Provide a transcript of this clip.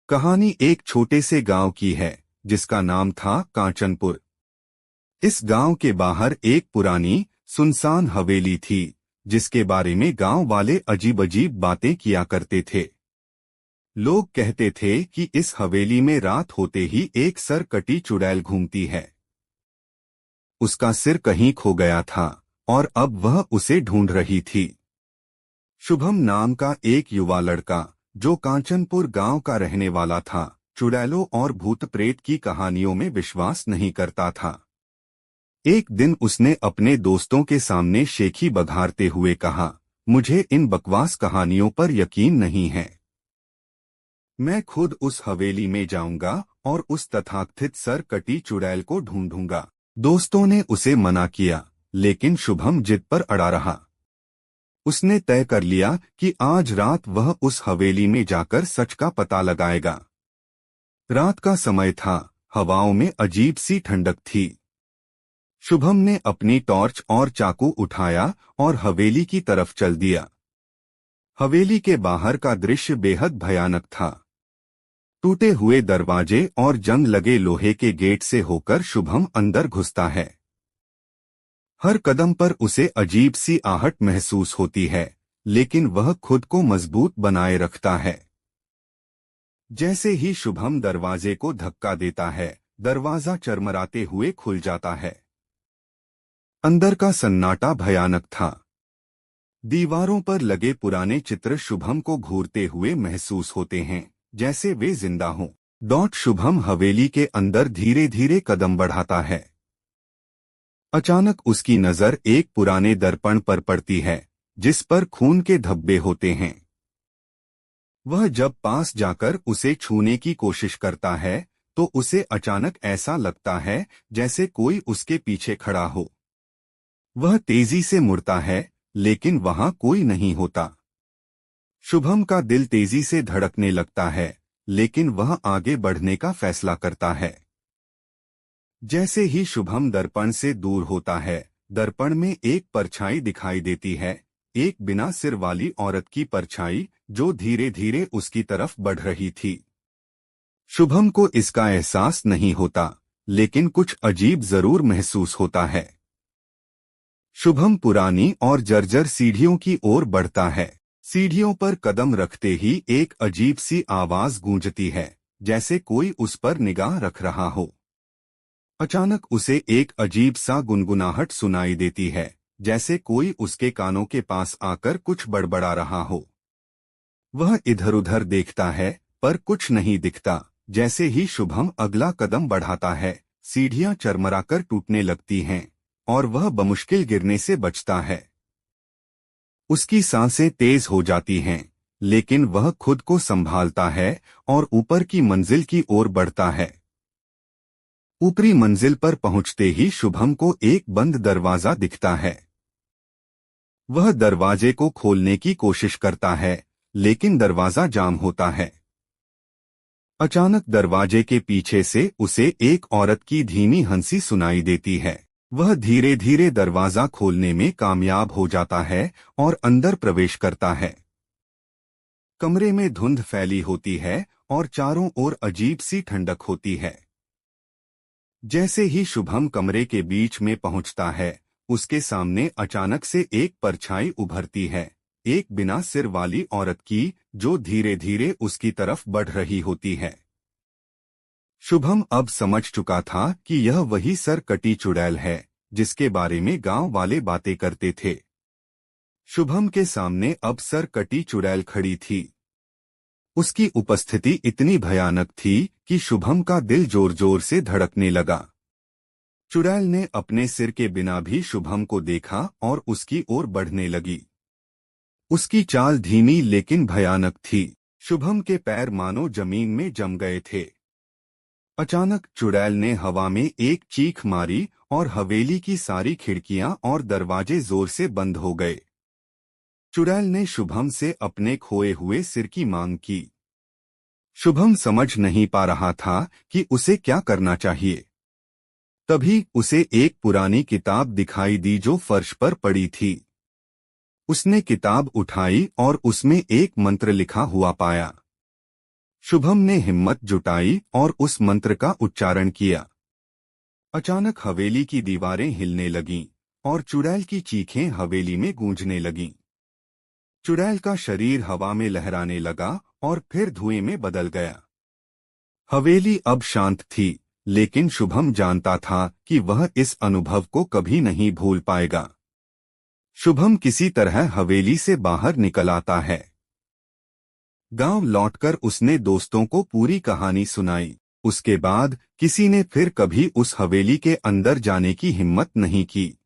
कहानी एक छोटे से गांव की है जिसका नाम था कांचनपुर। इस गांव के बाहर एक पुरानी सुनसान हवेली थी जिसके बारे में गांव वाले अजीब अजीब बातें किया करते थे। लोग कहते थे कि इस हवेली में रात होते ही एक सर कटी चुड़ैल घूमती है। उसका सिर कहीं खो गया था और अब वह उसे ढूंढ रही थी। शुभम नाम का एक युवा लड़का जो कांचनपुर गांव का रहने वाला था, चुड़ैलों और भूत प्रेत की कहानियों में विश्वास नहीं करता था। एक दिन उसने अपने दोस्तों के सामने शेखी बघारते हुए कहा, मुझे इन बकवास कहानियों पर यकीन नहीं है। मैं खुद उस हवेली में जाऊंगा और उस तथाकथित सर कटी चुड़ैल को ढूंढूंगा। दोस्तों ने उसे मना किया, लेकिन शुभम जिद पर अड़ा रहा। उसने तय कर लिया कि आज रात वह उस हवेली में जाकर सच का पता लगाएगा। रात का समय था, हवाओं में अजीब सी ठंडक थी। शुभम ने अपनी टॉर्च और चाकू उठाया और हवेली की तरफ चल दिया। हवेली के बाहर का दृश्य बेहद भयानक था। टूटे हुए दरवाजे और जंग लगे लोहे के गेट से होकर शुभम अंदर घुसता है। हर कदम पर उसे अजीब सी आहट महसूस होती है, लेकिन वह खुद को मजबूत बनाए रखता है। जैसे ही शुभम दरवाजे को धक्का देता है, दरवाजा चरमराते हुए खुल जाता है। अंदर का सन्नाटा भयानक था। दीवारों पर लगे पुराने चित्र शुभम को घूरते हुए महसूस होते हैं, जैसे वे जिंदा हों। शुभम हवेली के अंदर धीरे धीरे कदम बढ़ाता है। अचानक उसकी नजर एक पुराने दर्पण पर पड़ती है जिस पर खून के धब्बे होते हैं। वह जब पास जाकर उसे छूने की कोशिश करता है तो उसे अचानक ऐसा लगता है जैसे कोई उसके पीछे खड़ा हो। वह तेजी से मुड़ता है, लेकिन वहां कोई नहीं होता। शुभम का दिल तेजी से धड़कने लगता है, लेकिन वह आगे बढ़ने का फैसला करता है। जैसे ही शुभम दर्पण से दूर होता है, दर्पण में एक परछाई दिखाई देती है, एक बिना सिर वाली औरत की परछाई जो धीरे धीरे उसकी तरफ बढ़ रही थी। शुभम को इसका एहसास नहीं होता, लेकिन कुछ अजीब जरूर महसूस होता है। शुभम पुरानी और जर्जर सीढ़ियों की ओर बढ़ता है। सीढ़ियों पर कदम रखते ही एक अजीब सी आवाज गूंजती है, जैसे कोई उस पर निगाह रख रहा हो। अचानक उसे एक अजीब सा गुनगुनाहट सुनाई देती है, जैसे कोई उसके कानों के पास आकर कुछ बड़बड़ा रहा हो। वह इधर उधर देखता है, पर कुछ नहीं दिखता। जैसे ही शुभम अगला कदम बढ़ाता है, सीढ़ियां चरमराकर टूटने लगती हैं और वह बमुश्किल गिरने से बचता है। उसकी सांसें तेज हो जाती हैं, लेकिन वह खुद को संभालता है और ऊपर की मंजिल की ओर बढ़ता है। ऊपरी मंजिल पर पहुंचते ही शुभम को एक बंद दरवाजा दिखता है। वह दरवाजे को खोलने की कोशिश करता है, लेकिन दरवाजा जाम होता है। अचानक दरवाजे के पीछे से उसे एक औरत की धीमी हंसी सुनाई देती है। वह धीरे धीरे दरवाजा खोलने में कामयाब हो जाता है और अंदर प्रवेश करता है। कमरे में धुंध फैली होती है और चारों ओर अजीब सी ठंडक होती है। जैसे ही शुभम कमरे के बीच में पहुंचता है, उसके सामने अचानक से एक परछाई उभरती है, एक बिना सिर वाली औरत की, जो धीरे धीरे उसकी तरफ बढ़ रही होती है। शुभम अब समझ चुका था कि यह वही सर कटी चुड़ैल है जिसके बारे में गांव वाले बातें करते थे। शुभम के सामने अब सर कटी चुड़ैल खड़ी थी। उसकी उपस्थिति इतनी भयानक थी कि शुभम का दिल जोर जोर से धड़कने लगा। चुड़ैल ने अपने सिर के बिना भी शुभम को देखा और उसकी ओर बढ़ने लगी। उसकी चाल धीमी लेकिन भयानक थी। शुभम के पैर मानो जमीन में जम गए थे। अचानक चुड़ैल ने हवा में एक चीख मारी और हवेली की सारी खिड़कियां और दरवाजे जोर से बंद हो गए। चुड़ैल ने शुभम से अपने खोए हुए सिर की मांग की। शुभम समझ नहीं पा रहा था कि उसे क्या करना चाहिए। तभी उसे एक पुरानी किताब दिखाई दी जो फर्श पर पड़ी थी। उसने किताब उठाई और उसमें एक मंत्र लिखा हुआ पाया। शुभम ने हिम्मत जुटाई और उस मंत्र का उच्चारण किया। अचानक हवेली की दीवारें हिलने लगीं और चुड़ैल की चीखें हवेली में गूंजने लगीं। चुड़ैल का शरीर हवा में लहराने लगा और फिर धुएं में बदल गया। हवेली अब शांत थी, लेकिन शुभम जानता था कि वह इस अनुभव को कभी नहीं भूल पाएगा। शुभम किसी तरह हवेली से बाहर निकल आता है। गांव लौटकर उसने दोस्तों को पूरी कहानी सुनाई। उसके बाद किसी ने फिर कभी उस हवेली के अंदर जाने की हिम्मत नहीं की।